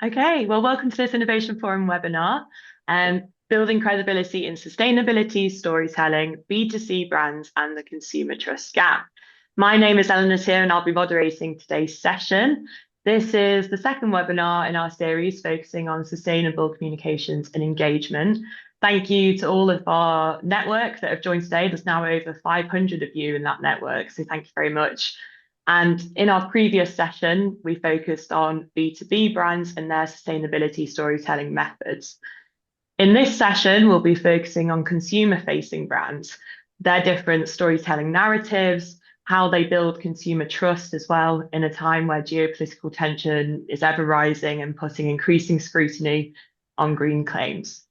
Okay, well, welcome to this Innovation Forum webinar, Building Credibility in Sustainability, Storytelling, B2C Brands and the Consumer Trust Gap. My name is Eleanor Tier and I'll be moderating today's session. This is the second webinar in our series focusing on sustainable communications and engagement. Thank you to all of our network that have joined today. There's now over 500 of you in that network, so thank you very much. And in our previous session, we focused on B2B brands and their sustainability storytelling methods. In this session, we'll be focusing on consumer-facing brands, their different storytelling narratives, how they build consumer trust as well in a time where geopolitical tension is ever rising and putting increasing scrutiny on green claims.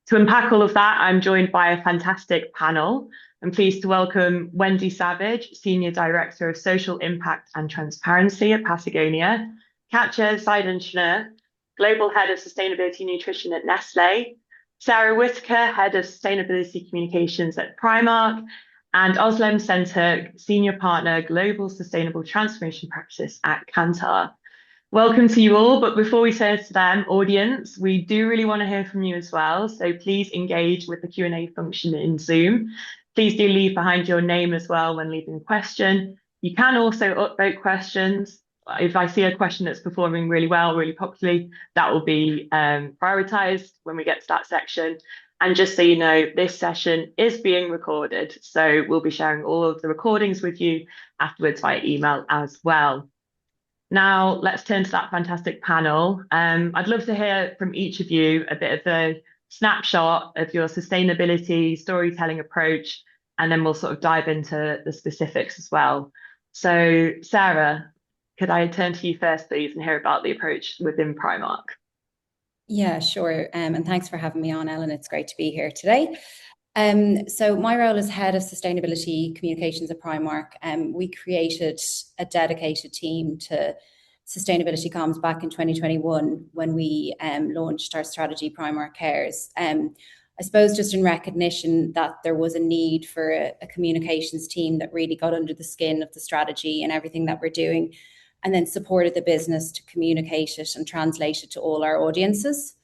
To unpack all of that, I'm joined by a fantastic panel. I'm pleased to welcome Wendy Savage, Senior Director of Social Impact and Transparency at Patagonia, Katja Seidenschner, Global Head of Sustainability Nutrition at Nestle, Sarah Whittaker, Head of Sustainability Communications at Primark, and Özlem Center, Senior Partner, Global Sustainable Transformation Practice at Kantar. Welcome to you all, but before we turn to them, audience, we do really want to hear from you as well. So please engage with the Q&A function in Zoom. Please do leave behind your name as well when leaving a question. You can also upvote questions. If I see a question that's performing really well, really popularly, that will be prioritized when we get to that section. And just so you know, this session is being recorded. So we'll be sharing all of the recordings with you afterwards via email as well. Now, let's turn to that fantastic panel. I'd love to hear from each of you a bit of a snapshot of your sustainability storytelling approach, and then we'll sort of dive into the specifics as well. So, Sarah, could I turn to you first, please, and hear about the approach within Primark? Yeah, sure. And thanks for having me on, Ellen. It's great to be here today. So my role as Head of Sustainability Communications at Primark, we created a dedicated team to sustainability comms back in 2021 when we launched our strategy, Primark Cares. I suppose just in recognition that there was a need for a communications team that really got under the skin of the strategy and everything that we're doing, and then supported the business to communicate it and translate it to all our audiences.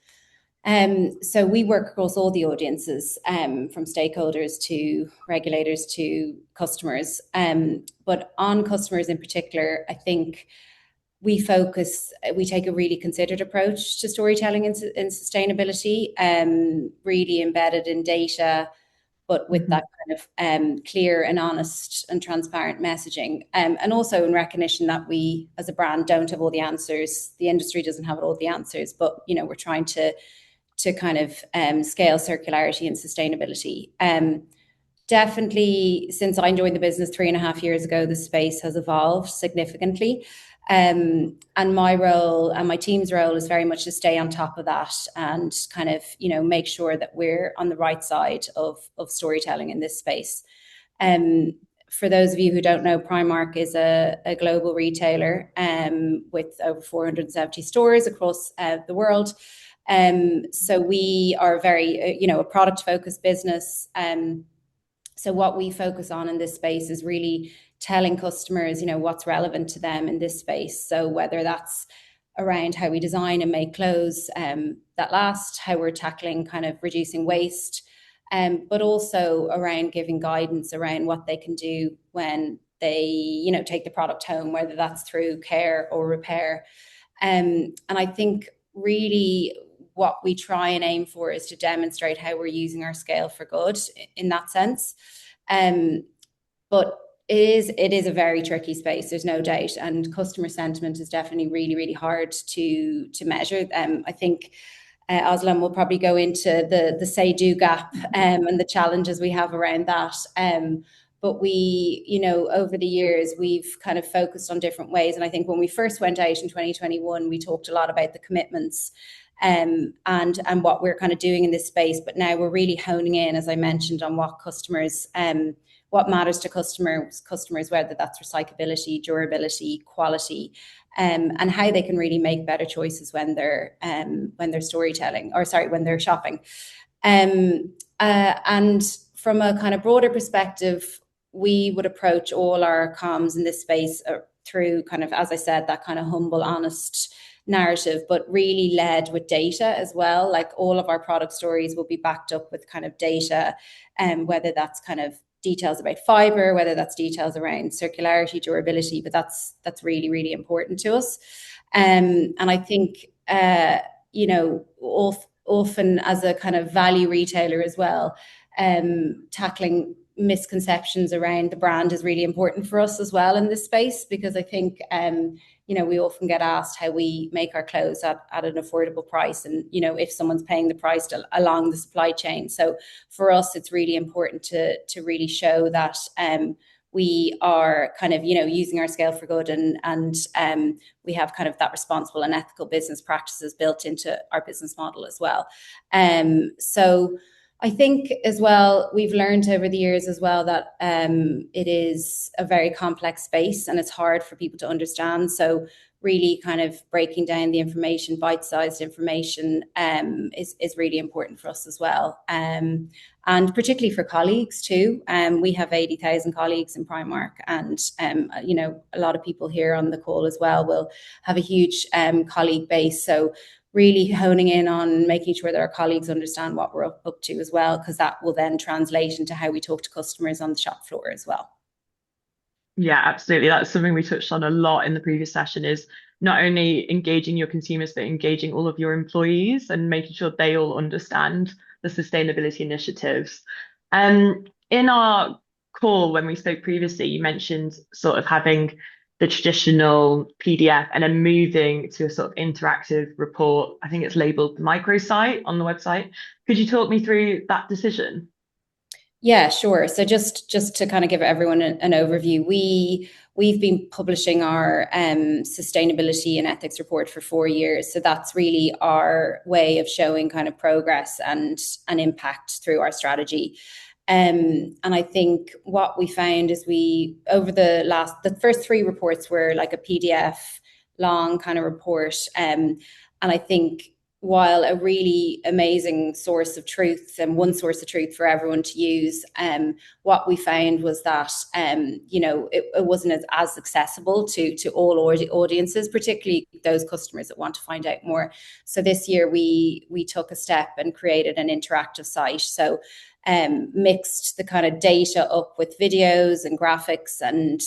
So we work across all the audiences, from stakeholders to regulators to customers. But on customers in particular, I think we take a really considered approach to storytelling in sustainability, really embedded in data, but with that kind of clear and honest and transparent messaging. And also in recognition that we as a brand don't have all the answers. The industry doesn't have all the answers, but we're trying to kind of scale circularity and sustainability. Definitely, since I joined the business 3.5 years ago, the space has evolved significantly. And my role and my team's role is very much to stay on top of that and kind of, make sure that we're on the right side of storytelling in this space. For those of you who don't know, Primark is a global retailer with over 470 stores across the world. So we are very, a product-focused business. So what we focus on in this space is really telling customers, what's relevant to them in this space. So whether that's around how we design and make clothes that last, how we're tackling kind of reducing waste, but also around giving guidance around what they can do when they, take the product home, whether that's through care or repair. And I think really what we try and aim for is to demonstrate how we're using our scale for good in that sense. But it is a very tricky space, there's no doubt, and customer sentiment is definitely really, really hard to measure. I think Özlem will probably go into the say-do gap and the challenges we have around that. But we, over the years, we've kind of focused on different ways. And I think when we first went out in 2021, we talked a lot about the commitments and what we're kind of doing in this space. But now we're really honing in, as I mentioned, on what customers, what matters to customers, whether that's recyclability, durability, quality, and how they can really make better choices when they're storytelling, when they're shopping. And from a kind of broader perspective, we would approach all our comms in this space through kind of, as I said, that kind of humble, honest narrative, but really led with data as well. Like all of our product stories will be backed up with kind of data, and whether that's kind of details about fiber, whether that's details around circularity, durability, but that's really, really important to us. And I think, you know, often as a kind of value retailer as well, tackling misconceptions around the brand is really important for us as well in this space, because I think, you know, we often get asked how we make our clothes at an affordable price, and, you know, if someone's paying the price along the supply chain. So for us, it's really important to really show that we are kind of, you know, using our scale for good, and we have kind of that responsible and ethical business practices built into our business model as well. So I think as well, we've learned over the years as well that it is a very complex space and it's hard for people to understand. So really kind of breaking down the information, bite-sized information, is really important for us as well. And particularly for colleagues too. We have 80,000 colleagues in Primark, and you know, a lot of people here on the call as well will have a huge colleague base. So really honing in on making sure that our colleagues understand what we're up to as well, because that will then translate into how we talk to customers on the shop floor as well. Yeah, absolutely. That's something we touched on a lot in the previous session, is not only engaging your consumers, but engaging all of your employees and making sure they all understand the sustainability initiatives. In our call, when we spoke previously, you mentioned sort of having the traditional PDF and then moving to a sort of interactive report. I think it's labeled microsite on the website. Could you talk me through that decision? Yeah, sure. So just to kind of give everyone an overview, we've been publishing our sustainability and ethics report for 4 years. So that's really our way of showing kind of progress and an impact through our strategy. And I think what we found is over the first 3 reports were like a PDF long kind of report. And I think while a really amazing source of truth and one source of truth for everyone to use, what we found was that, you know, it wasn't as accessible to all audiences, particularly those customers that want to find out more. So this year we took a step and created an interactive site. So mixed the kind of data up with videos and graphics and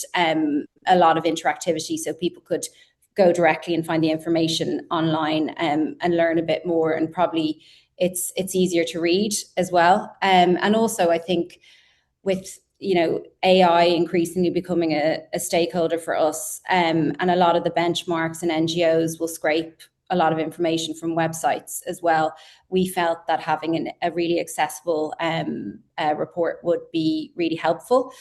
a lot of interactivity, so people could go directly and find the information online and learn a bit more, and probably it's easier to read as well. And also I think with, you know, AI increasingly becoming a stakeholder for us, and a lot of the benchmarks and NGOs will scrape a lot of information from websites as well. We felt that having a really accessible report would be really helpful.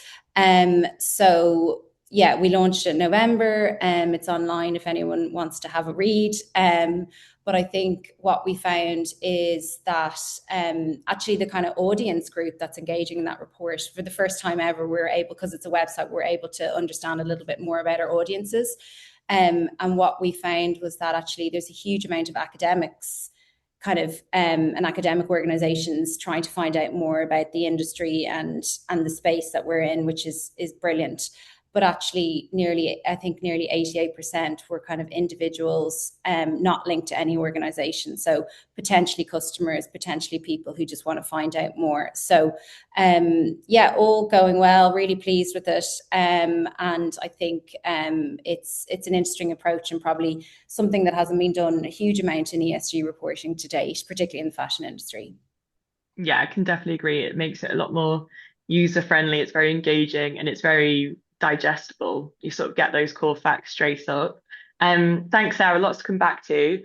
So yeah, we launched it in November. It's online if anyone wants to have a read. But I think what we found is that actually the kind of audience group that's engaging in that report, for the first time ever, we're able, because it's a website, we're able to understand a little bit more about our audiences. And what we found was that actually there's a huge amount of academics kind of and academic organizations trying to find out more about the industry and the space that we're in, which is brilliant. But actually nearly 88% were kind of individuals not linked to any organization. So potentially customers, potentially people who just want to find out more. So yeah, all going well, really pleased with it. And I think it's an interesting approach, and probably something that hasn't been done a huge amount in ESG reporting to date, particularly in the fashion industry. Yeah, I can definitely agree. It makes it a lot more user friendly. It's very engaging and it's very digestible. You sort of get those core facts straight up. Thanks, Sarah. Lots to come back to.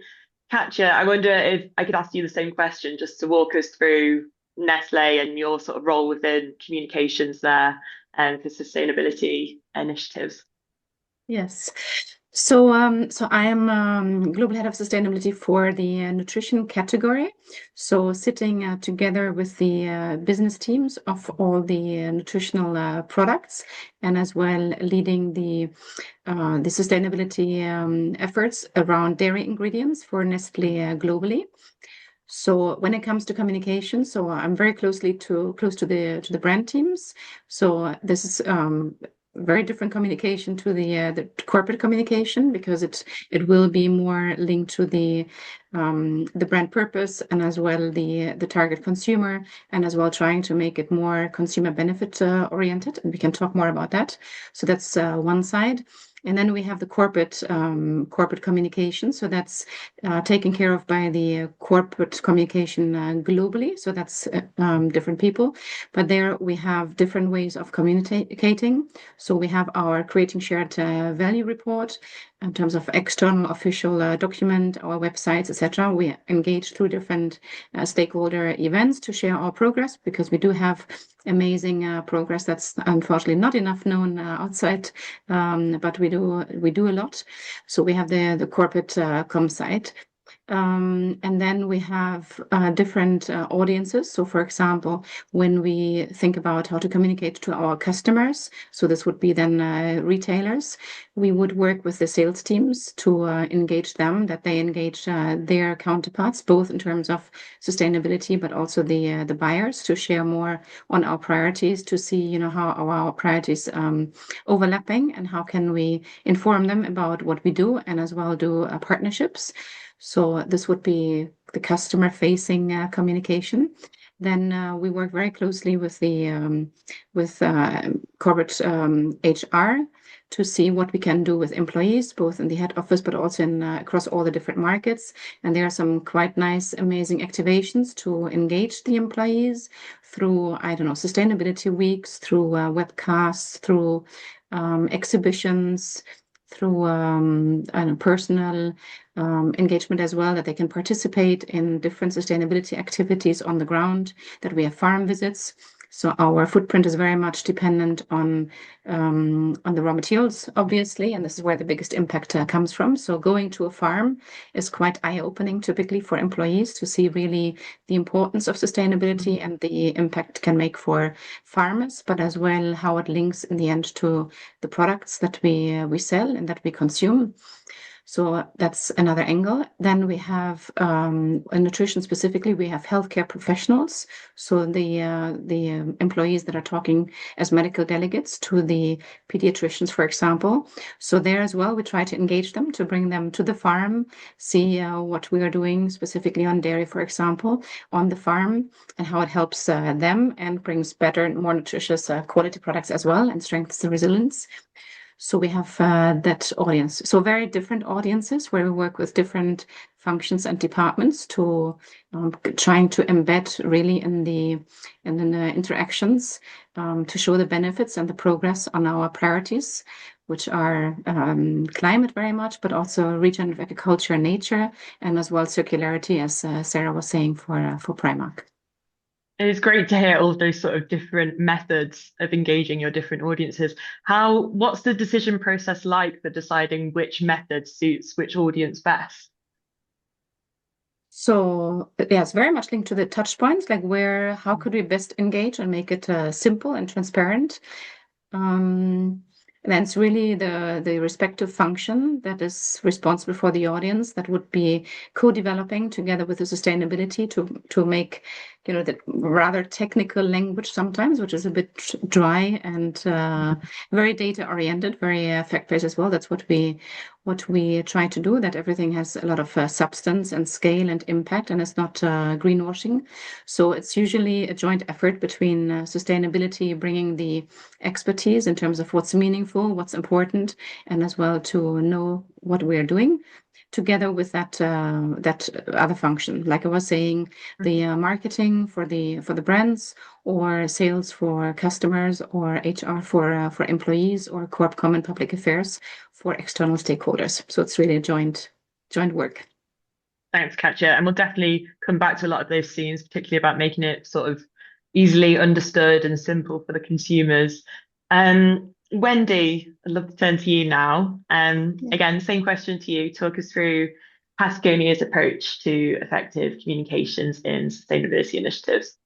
Katja, I wonder if I could ask you the same question, just to walk us through Nestle and your sort of role within communications there and for sustainability initiatives. Yes. So I am Global Head of Sustainability for the nutrition category. So sitting together with the business teams of all the nutritional products, and as well leading the sustainability efforts around dairy ingredients for Nestle globally. So when it comes to communication, so I'm very close to the brand teams. So this is very different communication to the corporate communication, because it will be more linked to the brand purpose, and as well the target consumer, and as well trying to make it more consumer benefit oriented. And we can talk more about that. So that's one side. And then we have the corporate communication. So that's taken care of by the corporate communication globally. So that's different people. But there we have different ways of communicating. So we have our creating shared value report in terms of external official document, our websites, etc. We engage through different stakeholder events to share our progress, because we do have amazing progress that's unfortunately not enough known outside, but we do a lot. So we have the corporate com site. And then we have different audiences. So, for example, when we think about how to communicate to our customers, so this would be then retailers, we would work with the sales teams to engage them, that they engage their counterparts, both in terms of sustainability, but also the buyers, to share more on our priorities, to see, how our priorities overlapping, and how can we inform them about what we do, and as well do partnerships. So this would be the customer-facing communication. Then we work very closely with the corporate HR to see what we can do with employees, both in the head office, but also in across all the different markets. And there are some quite nice, amazing activations to engage the employees through, sustainability weeks, through webcasts, through exhibitions, through personal engagement as well, that they can participate in different sustainability activities on the ground, that we have farm visits. So our footprint is very much dependent on the raw materials, obviously, and this is where the biggest impact comes from. So going to a farm is quite eye-opening, typically, for employees, to see really the importance of sustainability and the impact it can make for farmers, but as well how it links in the end to the products that we sell and that we consume. So that's another angle. Then we have in nutrition specifically, we have healthcare professionals. So the employees that are talking as medical delegates to the pediatricians, for example. So there as well, we try to engage them, to bring them to the farm, see what we are doing specifically on dairy, for example, on the farm, and how it helps them and brings better and more nutritious quality products as well, and strengthens the resilience. So we have that audience. So very different audiences, where we work with different functions and departments to trying to embed really in the interactions to show the benefits and the progress on our priorities, which are climate very much, but also regenerative agriculture, nature, and as well circularity, as Sarah was saying, for Primark. It's great to hear all of those sort of different methods of engaging your different audiences. What's the decision process like for deciding which method suits which audience best? So yeah, it's very much linked to the touch points, like how could we best engage and make it simple and transparent. And then it's really the respective function that is responsible for the audience that would be co-developing together with the sustainability to make, that rather technical language sometimes, which is a bit dry and very data oriented, very fact-based as well. That's what we try to do, that everything has a lot of substance and scale and impact, and it's not greenwashing. So it's usually a joint effort between sustainability, bringing the expertise in terms of what's meaningful, what's important, and as well to know what we're doing, together with that other function, like I was saying, the marketing for the brands, or sales for customers, or HR for employees, or corp com and public affairs for external stakeholders. So it's really a joint work. Thanks, Katja. And we'll definitely come back to a lot of those themes, particularly about making it sort of easily understood and simple for the consumers. Wendy, I'd love to turn to you now. Again, same question to you. Talk us through Patagonia's approach to effective communications in sustainability initiatives.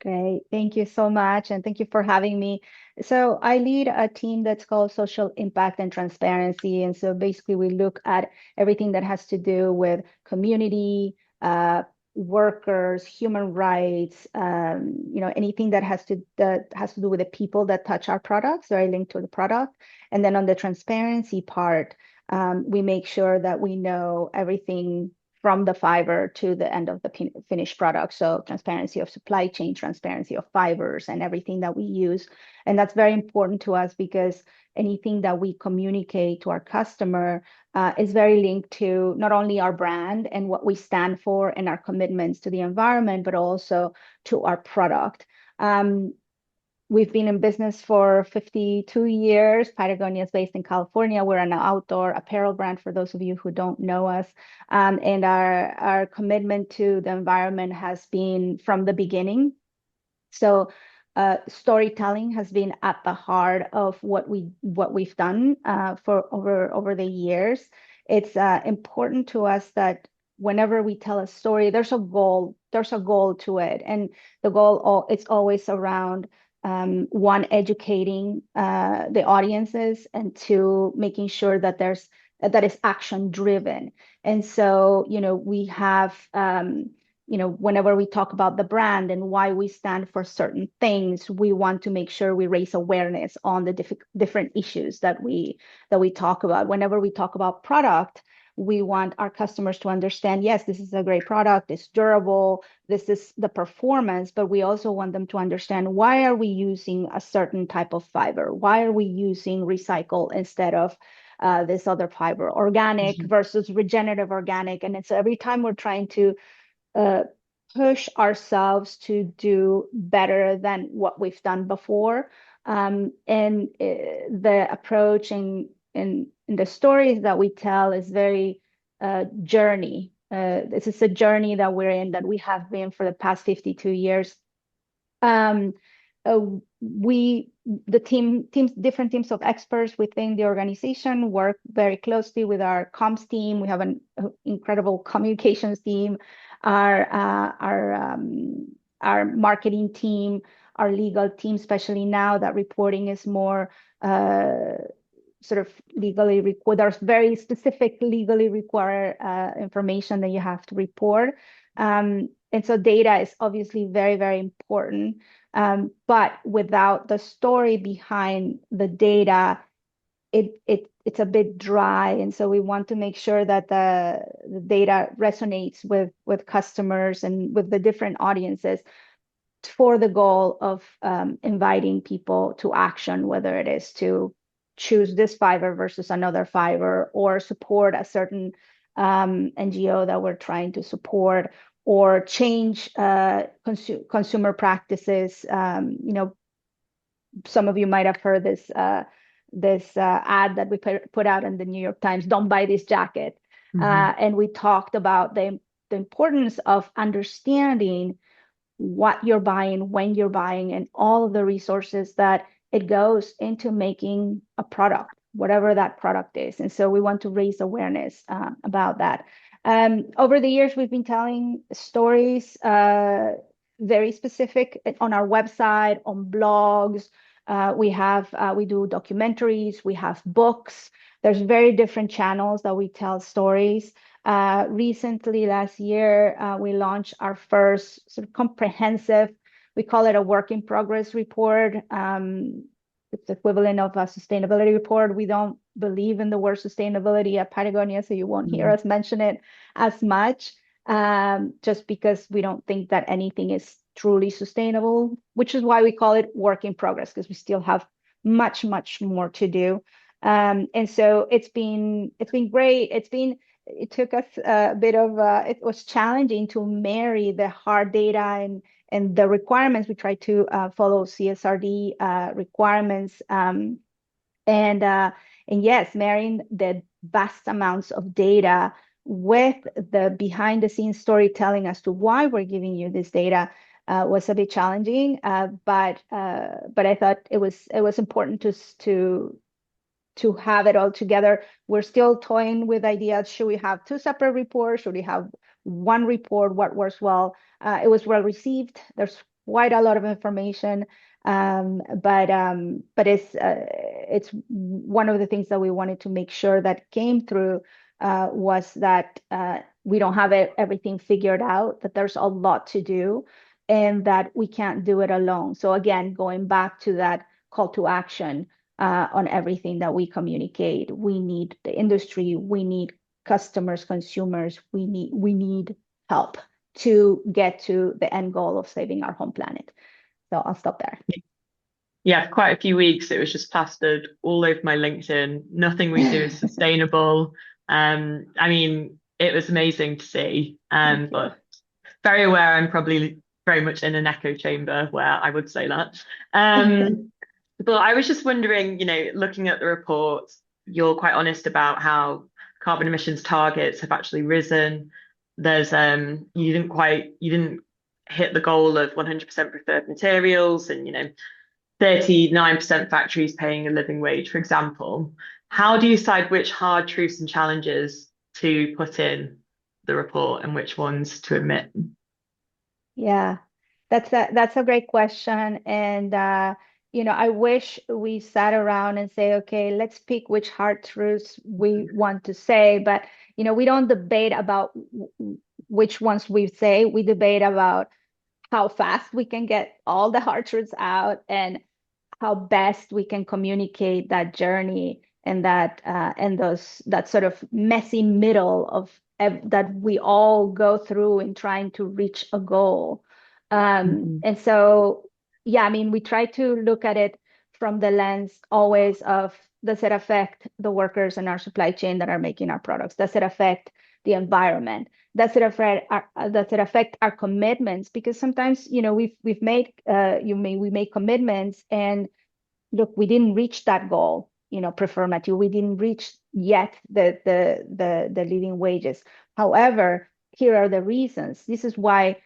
Great. Thank you so much. And thank you for having me. So I lead a team that's called Social Impact and Transparency. And so basically we look at everything that has to do with community, workers, human rights, anything that has to do with the people that touch our products, very linked to the product. And then on the transparency part, we make sure that we know everything from the fiber to the end of the finished product. So transparency of supply chain, transparency of fibers, and everything that we use. And that's very important to us because anything that we communicate to our customer is very linked to not only our brand and what we stand for and our commitments to the environment, but also to our product. We've been in business for 52 years. Patagonia is based in California. We're an outdoor apparel brand, for those of you who don't know us. And our commitment to the environment has been from the beginning. So storytelling has been at the heart of what we've done for over the years. It's important to us that whenever we tell a story, there's a goal to it, and the goal it's always around one, educating the audiences, and two, making sure that that is action driven. And so, we have, whenever we talk about the brand and why we stand for certain things, we want to make sure we raise awareness on the different issues that we talk about. Whenever we talk about product, we want our customers to understand, yes, this is a great product, it's durable, this is the performance, but we also want them to understand, why are we using a certain type of fiber? Why are we using recycle instead of this other fiber, organic versus regenerative organic? And it's every time we're trying to push ourselves to do better than what we've done before. And the approach and the stories that we tell is very journey. This is a journey that we're in, that we have been for the past 52 years. Different teams of experts within the organization work very closely with our comms team. We have an incredible communications team, our marketing team, our legal team, especially now that reporting is more sort of legally required. There's very specific legally required information that you have to report. And so data is obviously very, very important. But without the story behind the data, it's a bit dry. And so we want to make sure that the data resonates with customers and with the different audiences, for the goal of inviting people to action, whether it is to choose this fiber versus another fiber, or support a certain NGO that we're trying to support, or change consumer practices. Some of you might have heard this ad that we put out in the New York Times, "Don't buy this jacket." And we talked about the importance of understanding what you're buying, when you're buying, and all of the resources that it goes into making a product, whatever that product is. And so we want to raise awareness about that. Over the years, we've been telling stories very specific on our website, on blogs. We do documentaries, we have books. There's very different channels that we tell stories. Recently, last year, we launched our first sort of comprehensive, we call it a work in progress report. It's the equivalent of a sustainability report. We don't believe in the word sustainability at Patagonia, so you won't hear us mention it as much, just because we don't think that anything is truly sustainable, which is why we call it work in progress, because we still have much, much more to do. And so it's been great. It took us a bit of, it was challenging to marry the hard data and the requirements. We try to follow CSRD requirements. And yes, marrying the vast amounts of data with the behind the scenes storytelling as to why we're giving you this data was a bit challenging. But I thought it was important to have it all together. We're still toying with ideas. Should we have two separate reports? Should we have one report? What works well? It was well received. There's quite a lot of information, but it's one of the things that we wanted to make sure that came through was that we don't have everything figured out, that there's a lot to do, and that we can't do it alone. So again, going back to that call to action on everything that we communicate, we need the industry, we need customers, consumers, we need help to get to the end goal of saving our home planet. So I'll stop there. Yeah, for quite a few weeks it was just plastered all over my LinkedIn. Nothing we do is sustainable. I mean, it was amazing to see. But very aware I'm probably very much in an echo chamber where I would say that. But I was just wondering, looking at the report, you're quite honest about how carbon emissions targets have actually risen. There's you didn't hit the goal of 100% preferred materials, and 39% factories paying a living wage, for example. How do you decide which hard truths and challenges to put in the report and which ones to omit? Yeah, that's a great question. And I wish we sat around and say, okay, let's pick which hard truths we want to say. But we don't debate about which ones we say. We debate about how fast we can get all the hard truths out and how best we can communicate that journey and that sort of messy middle of that we all go through in trying to reach a goal. And so, yeah, I mean, we try to look at it from the lens always of, does it affect the workers in our supply chain that are making our products? Does it affect the environment? Does it affect our commitments? Because sometimes, we make commitments and look, we didn't reach that goal, preferred material. We didn't reach yet the living wages. However, here are the reasons. This is why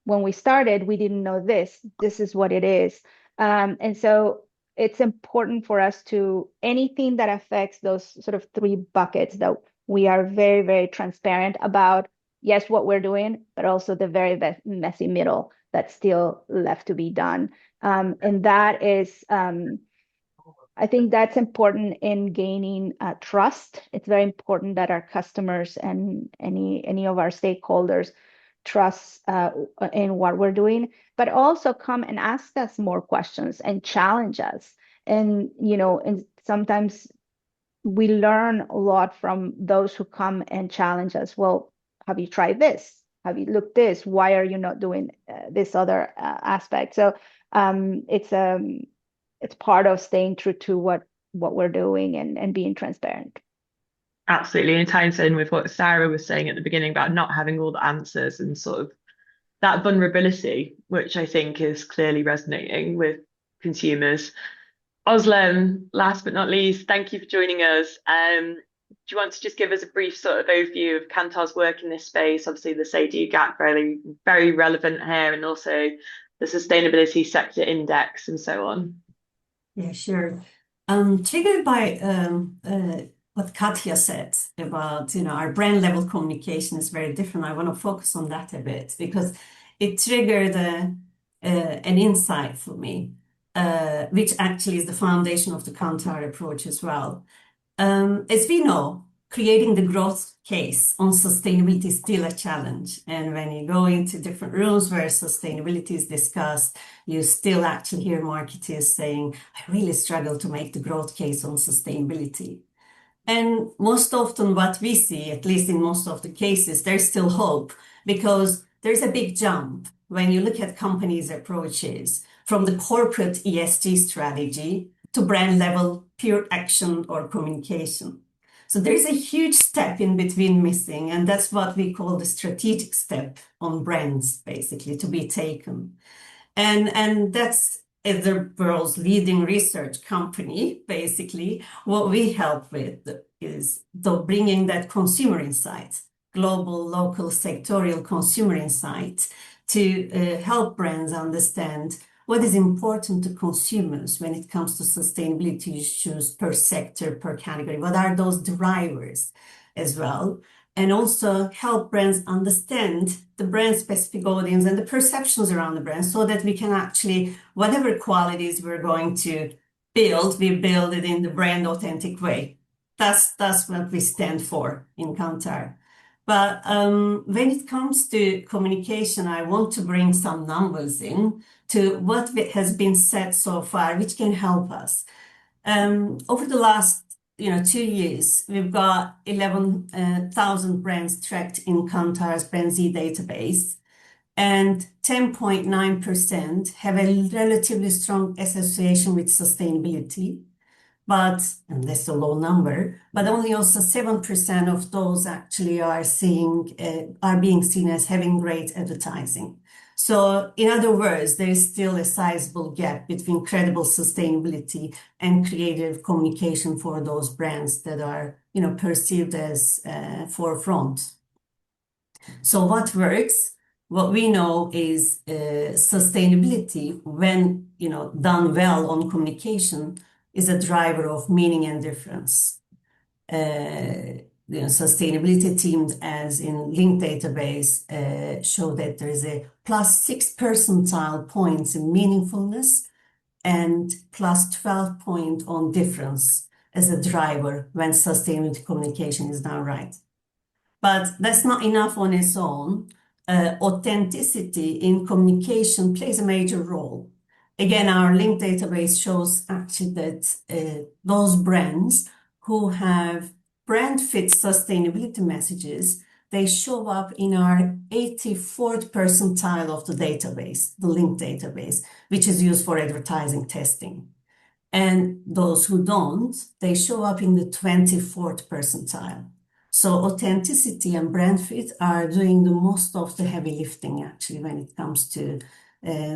when we started, we didn't know this. This is what it is. And so it's important for us to, anything that affects those sort of three buckets, that we are very, very transparent about, yes, what we're doing, but also the very messy middle that's still left to be done. And that is, I think that's important in gaining trust. It's very important that our customers and any of our stakeholders trust in what we're doing, but also come and ask us more questions and challenge us. And and sometimes we learn a lot from those who come and challenge us. Well, have you tried this? Have you looked this? Why are you not doing this other aspect? So it's part of staying true to what we're doing and being transparent. Absolutely. And it ties in with what Sarah was saying at the beginning about not having all the answers and sort of that vulnerability, which I think is clearly resonating with consumers. Özlem, last but not least, thank you for joining us. Do you want to just give us a brief sort of overview of Kantar's work in this space? Obviously, the Say-Do gap very, very relevant here, and also the Sustainability Sector Index and so on. Yeah, sure. Triggered by what Katja said about, our brand level communication is very different. I want to focus on that a bit because it triggered an insight for me, which actually is the foundation of the Kantar approach as well. As we know, creating the growth case on sustainability is still a challenge. And when you go into different rooms where sustainability is discussed, you still actually hear marketers saying, I really struggle to make the growth case on sustainability. And most often what we see, at least in most of the cases, there's still hope because there's a big jump when you look at companies' approaches from the corporate ESG strategy to brand level pure action or communication. So there's a huge step in between missing, and that's what we call the strategic step on brands, basically, to be taken. And that's, as the world's leading research company, basically, what we help with is bringing that consumer insight, global, local, sectorial consumer insight to help brands understand what is important to consumers when it comes to sustainability issues per sector, per category. What are those drivers as well? And also help brands understand the brand-specific audience and the perceptions around the brand so that we can actually, whatever qualities we're going to build, we build it in the brand authentic way. That's what we stand for in Kantar. But when it comes to communication, I want to bring some numbers in to what has been said so far, which can help us. Over the last 2 years, we've got 11,000 brands tracked in Kantar's Brand Z database, and 10.9% have a relatively strong association with sustainability. And that's a low number, but only also 7% of those actually are being seen as having great advertising. So in other words, there is still a sizable gap between credible sustainability and creative communication for those brands that are, perceived as forefront. So what works? What we know is sustainability, when done well on communication, is a driver of meaning and difference. The sustainability teams, as in linked database, show that there is a +6 percentile points in meaningfulness and +12 point on difference as a driver when sustainability communication is done right. But that's not enough on its own. Authenticity in communication plays a major role. Again, our linked database shows actually that those brands who have brand fit sustainability messages, they show up in our 84th percentile of the database, the linked database, which is used for advertising testing. And those who don't, they show up in the 24th percentile. So authenticity and brand fit are doing the most of the heavy lifting, actually, when it comes to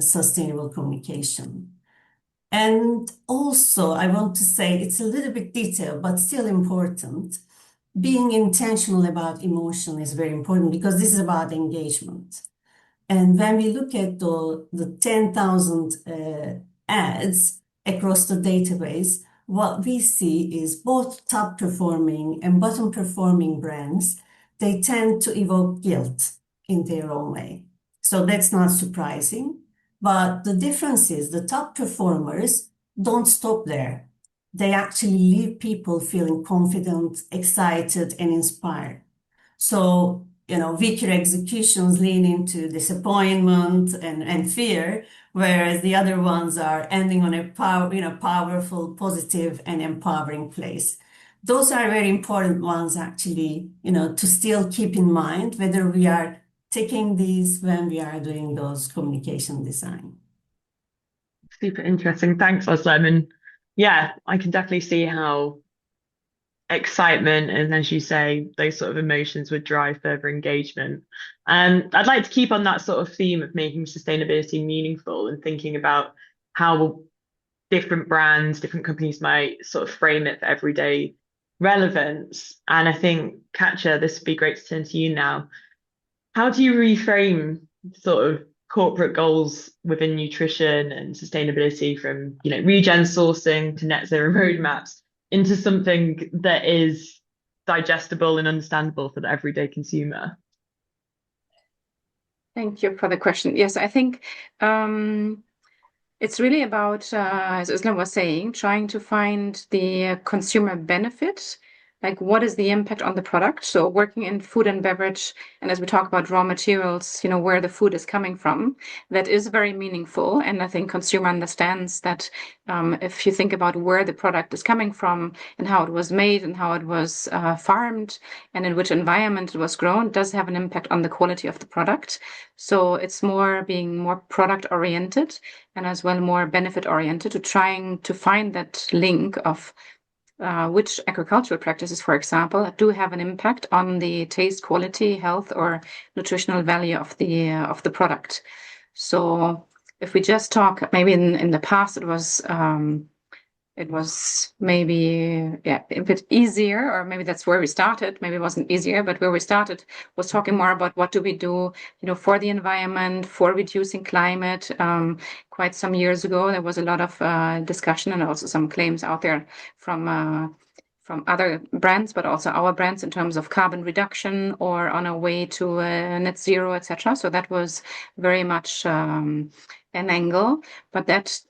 sustainable communication. And also, I want to say, it's a little bit detailed, but still important. Being intentional about emotion is very important, because this is about engagement. And when we look at the 10,000 ads across the database, what we see is both top performing and bottom performing brands, they tend to evoke guilt in their own way. So that's not surprising. But the difference is the top performers don't stop there. They actually leave people feeling confident, excited, and inspired. So, weaker executions lean into disappointment and fear, whereas the other ones are ending on a powerful, positive, and empowering place. Those are very important ones, actually, to still keep in mind, whether we are taking these when we are doing those communication design. Super interesting. Thanks, Özlem. And yeah, I can definitely see how excitement and, as you say, those sort of emotions would drive further engagement. I'd like to keep on that sort of theme of making sustainability meaningful and thinking about how different brands, different companies might sort of frame it for everyday relevance. And I think, Katja, this would be great to turn to you now. How do you reframe sort of corporate goals within nutrition and sustainability, from regen sourcing to net zero roadmaps, into something that is digestible and understandable for the everyday consumer? Thank you for the question. Yes, I think it's really about, as Özlem was saying, trying to find the consumer benefit. Like, what is the impact on the product? So working in food and beverage, and as we talk about raw materials, where the food is coming from, that is very meaningful. And I think consumer understands that if you think about where the product is coming from and how it was made and how it was farmed and in which environment it was grown, it does have an impact on the quality of the product. So it's being more product oriented and as well more benefit oriented, to trying to find that link of which agricultural practices, for example, do have an impact on the taste, quality, health, or nutritional value of the product. So if we just talk, maybe in the past it was maybe a bit easier, or maybe that's where we started. Maybe it wasn't easier, but where we started was talking more about what do we do, for the environment, for reducing climate. Quite some years ago, there was a lot of discussion and also some claims out there from other brands, but also our brands, in terms of carbon reduction or on a way to net zero, etc. So that was very much an angle, but that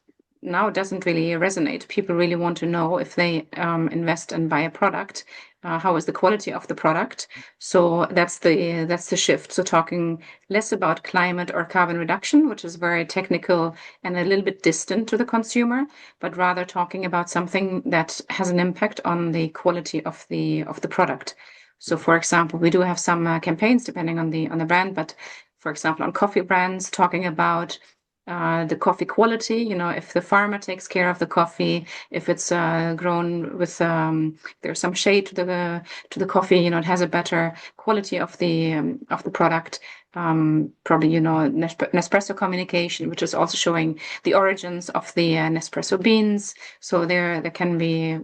now doesn't really resonate. People really want to know, if they invest and buy a product, how is the quality of the product. So that's the shift. So talking less about climate or carbon reduction, which is very technical and a little bit distant to the consumer, but rather talking about something that has an impact on the quality of the product. So, for example, we do have some campaigns depending on the brand, but for example, on coffee brands, talking about the coffee quality. If the farmer takes care of the coffee, if it's grown with there's some shade to the coffee, it has a better quality of the product. Probably Nespresso communication, which is also showing the origins of the Nespresso beans. So there can be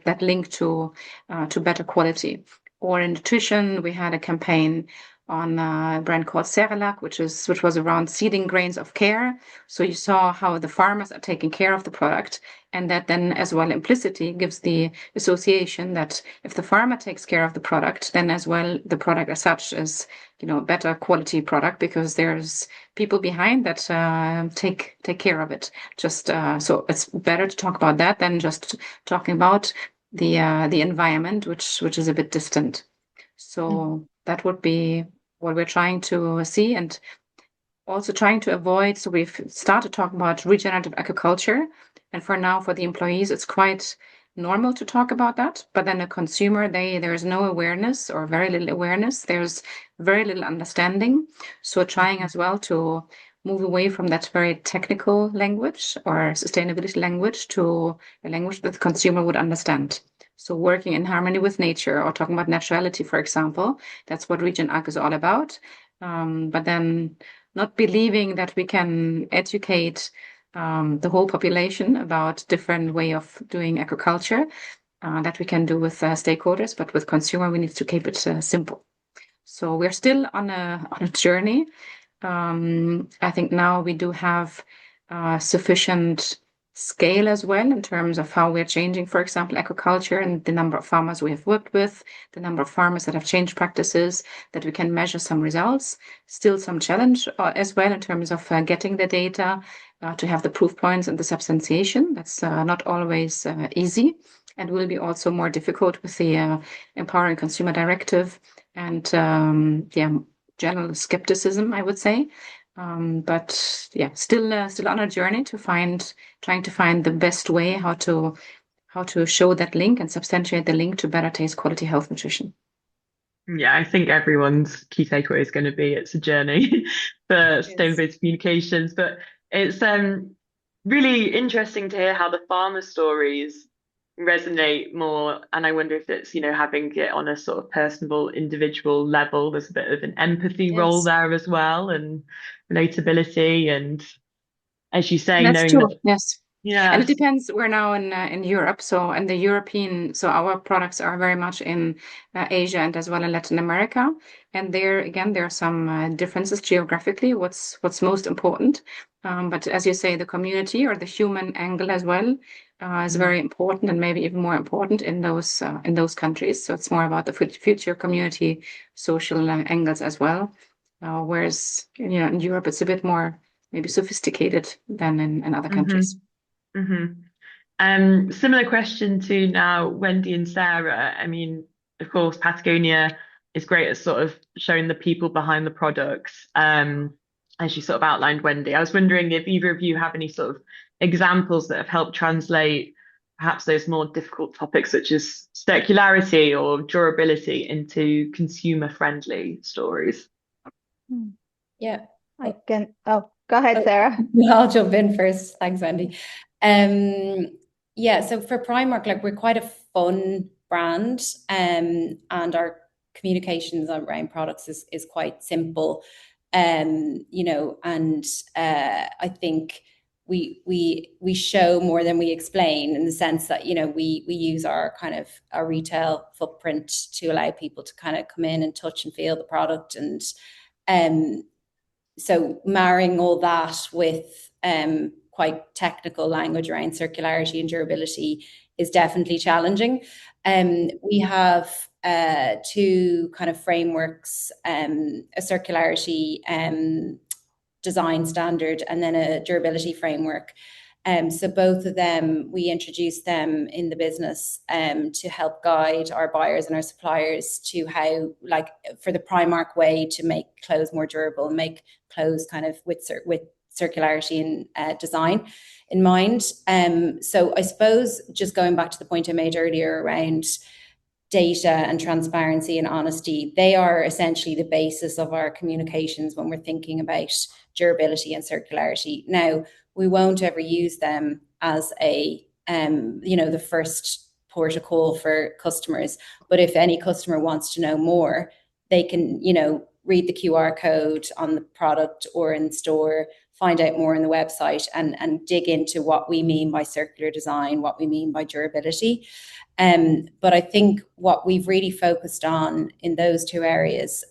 that link to better quality. Or in nutrition, we had a campaign on a brand called Cerelac, which was around seeding grains of care. So you saw how the farmers are taking care of the product, and that then as well implicitly gives the association that if the farmer takes care of the product, then as well the product as such is better quality product, because there's people behind that take care of it. Just so it's better to talk about that than just talking about the environment, which is a bit distant. So that would be what we're trying to see, and also trying to avoid. So we've started talking about regenerative agriculture, and for now, for the employees, it's quite normal to talk about that. But then a consumer, there's no awareness or very little awareness. There's very little understanding. So trying as well to move away from that very technical language or sustainability language to a language that the consumer would understand. So working in harmony with nature, or talking about naturality, for example, that's what Regen Ag is all about. But then not believing that we can educate the whole population about different way of doing agriculture that we can do with stakeholders, but with consumer, we need to keep it simple. So we're still on a journey. I think now we do have sufficient scale as well in terms of how we're changing, for example, agriculture, and the number of farmers we have worked with, the number of farmers that have changed practices, that we can measure some results. Still some challenge as well in terms of getting the data to have the proof points and the substantiation. That's not always easy, and will be also more difficult with the Empowering Consumer Directive and general skepticism, I would say. But yeah, still on a journey trying to find the best way how to show that link and substantiate the link to better taste, quality, health, nutrition. Yeah, I think everyone's key takeaway is going to be it's a journey for sustainability communications, but it's really interesting to hear how the farmer stories resonate more. And I wonder if it's, having it on a sort of personal, individual level, there's a bit of an empathy role there as well, and relatability, and as you say, That's knowing true. that, Yes. yeah. And it depends. We're now in Europe, so our products are very much in Asia and as well in Latin America. And there again, there are some differences geographically. What's most important, but as you say, the community or the human angle as well is very important, and maybe even more important in those countries. So it's more about the future community, social angles as well. Whereas in Europe, it's a bit more maybe sophisticated than in other countries. Similar question to now Wendy and Sarah. I mean, of course, Patagonia is great at sort of showing the people behind the products, as you sort of outlined, Wendy. I was wondering if either of you have any sort of examples that have helped translate perhaps those more difficult topics such as circularity or durability into consumer-friendly stories. Yeah. I can. Oh, go ahead, Sarah. I'll jump in first. Thanks, Wendy. So for Primark, we're quite a fun brand, and our communications around products is quite simple, and I think we show more than we explain, in the sense that we use our retail footprint to allow people to kind of come in and touch and feel the product, and so marrying all that with quite technical language around circularity and durability is definitely challenging. We have two kind of frameworks, a circularity design standard, and then a durability framework. So both of them, we introduced them in the business to help guide our buyers and our suppliers to how, like, for the Primark way to make clothes more durable, make clothes kind of with circularity and design in mind. So I suppose just going back to the point I made earlier around data and transparency and honesty, they are essentially the basis of our communications when we're thinking about durability and circularity. Now, we won't ever use them as a the first port of call for customers, but if any customer wants to know more, they can read the QR code on the product or in store, find out more on the website, and dig into what we mean by circular design, what we mean by durability. But I think what we've really focused on in those two areas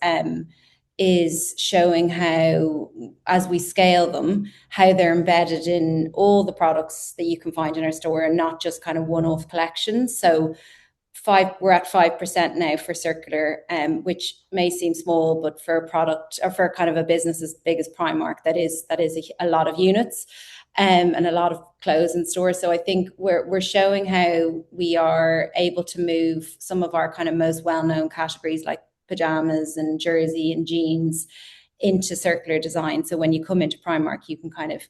is showing how, as we scale them, how they're embedded in all the products that you can find in our store and not just kind of one-off collections. So we're at 5% now for circular, which may seem small, but for a product or for kind of a business as big as Primark, that is a lot of units. And a lot of clothes in stores. So I think we're showing how we are able to move some of our kind of most well-known categories like pajamas and jersey and jeans into circular design. So when you come into Primark, you can kind of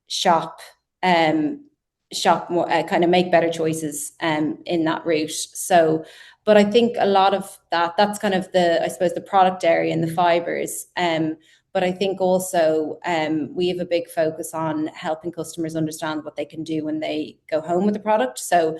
shop more, kind of make better choices in that route. So, but I think a lot of that's kind of I suppose the product area and the fibers. But I think also we have a big focus on helping customers understand what they can do when they go home with the product. So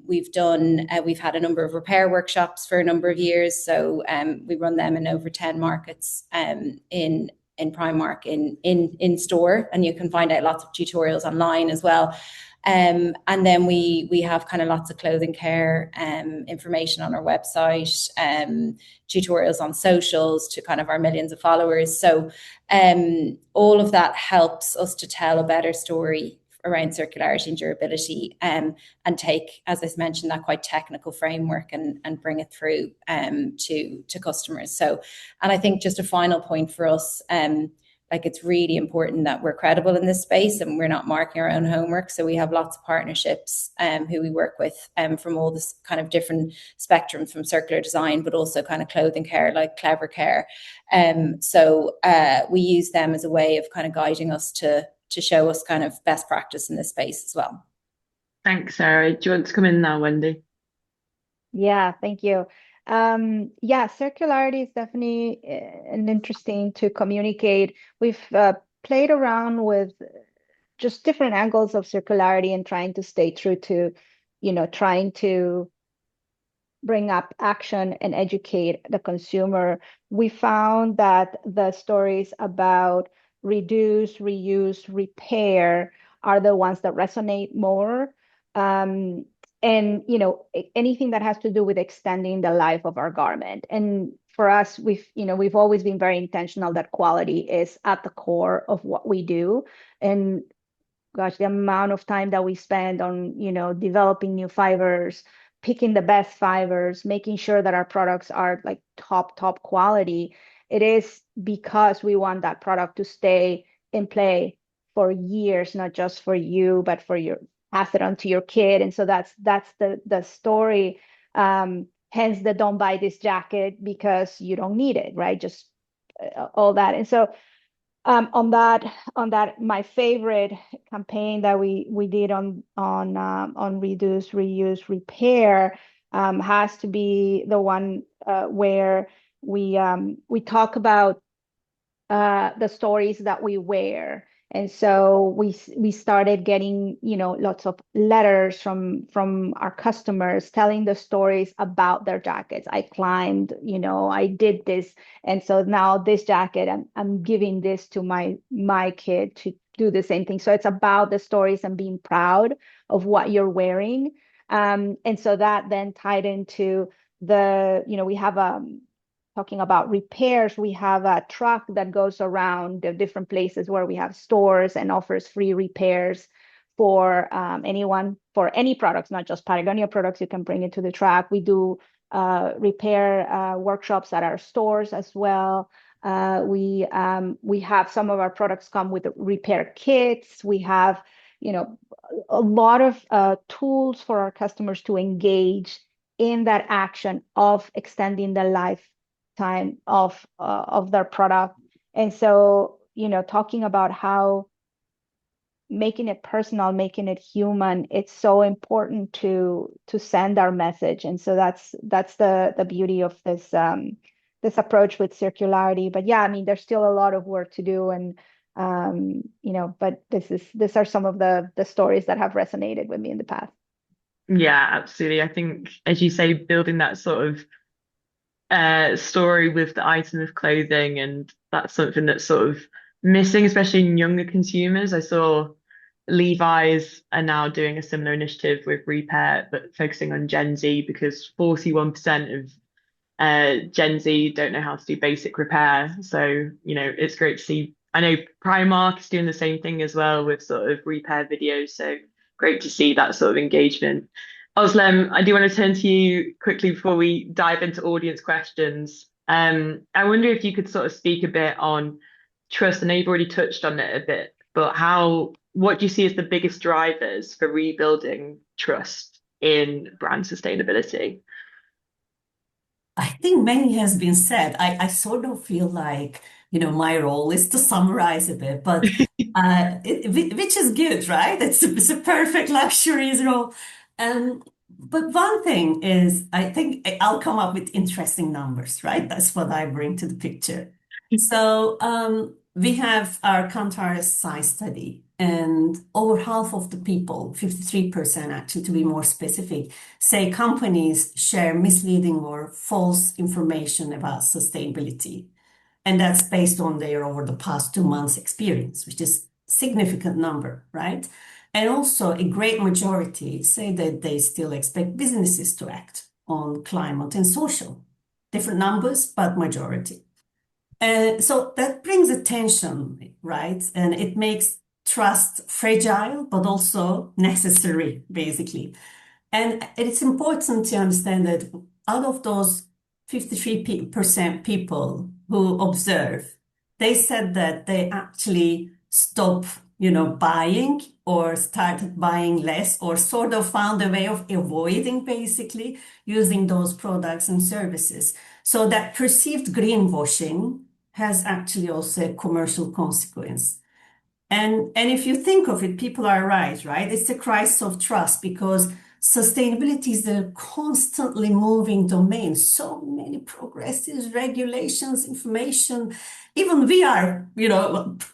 we've had a number of repair workshops for a number of years. So we run them in over 10 markets in Primark in store, and you can find out lots of tutorials online as well. And then we have kind of lots of clothing care information on our website, tutorials on socials to kind of our millions of followers. So all of that helps us to tell a better story around circularity and durability, and take, as I mentioned, that quite technical framework and bring it through to customers. So, and I think just a final point for us, like, it's really important that we're credible in this space and we're not marking our own homework. So we have lots of partnerships who we work with from all this kind of different spectrums, from circular design, but also kind of clothing care like Clever Care. So we use them as a way of kind of guiding us to show us kind of best practice in this space as well. Thanks, Sarah. Do you want to come in now, Wendy? Yeah, thank you. Yeah, circularity is definitely an interesting to communicate. We've played around with just different angles of circularity and trying to stay true to, trying to bring up action and educate the consumer. We found that the stories about reduce, reuse, repair are the ones that resonate more. And anything that has to do with extending the life of our garment. And for us, we've always been very intentional that quality is at the core of what we do. And gosh, the amount of time that we spend on developing new fibers, picking the best fibers, making sure that our products are like top quality. It is because we want that product to stay in play for years, not just for you, but for your pass it on to your kid. And so that's the story. Hence the don't buy this jacket because you don't need it, right? Just all that. And so on that, my favorite campaign that we did on reduce, reuse, repair has to be the one where we talk about the stories that we wear. And so we started getting, lots of letters from our customers telling the stories about their jackets. I climbed, I did this. And so now this jacket, I'm giving this to my kid to do the same thing. So it's about the stories and being proud of what you're wearing. And so that then tied into we have talking about repairs, we have a truck that goes around the different places where we have stores and offers free repairs for anyone, for any products, not just Patagonia products. You can bring it to the truck. We do repair workshops at our stores as well. We have some of our products come with repair kits. We have a lot of tools for our customers to engage in that action of extending the lifetime of their product. And so, talking about how making it personal, making it human, it's so important to send our message. And so that's the beauty of this approach with circularity. But yeah, I mean, there's still a lot of work to do, and but these are some of the stories that have resonated with me in the past. Yeah, absolutely. I think, as you say, building that sort of story with the item of clothing, and that's something that's sort of missing, especially in younger consumers. I saw Levi's are now doing a similar initiative with Repair, but focusing on Gen Z, because 41% of Gen Z don't know how to do basic repair. So, it's great to see. I know Primark is doing the same thing as well with sort of repair videos. So great to see that sort of engagement. Özlem, I do want to turn to you quickly before we dive into audience questions. I wonder if you could sort of speak a bit on trust. I know you've already touched on it a bit, but what do you see as the biggest drivers for rebuilding trust in brand sustainability? I think many has been said. I sort of feel like, my role is to summarize a bit, but which is good, right? It's a perfect luxuries role. But one thing is, I think I'll come up with interesting numbers, right? That's what I bring to the picture. So we have our Kantar size study, and over half of the people, 53% actually, to be more specific, say companies share misleading or false information about sustainability. And that's based on their over the past 2 months experience, which is significant number, right? And also a great majority say that they still expect businesses to act on climate and social. Different numbers, but majority. So that brings attention, right? And it makes trust fragile, but also necessary, basically. And it's important to understand that out of those 53% people who observe, they said that they actually stop, buying or started buying less, or sort of found a way of avoiding basically using those products and services. So that perceived greenwashing has actually also a commercial consequence. And if you think of it, people are right? It's a crisis of trust, because sustainability is a constantly moving domain. So many progresses, regulations, information. Even we are,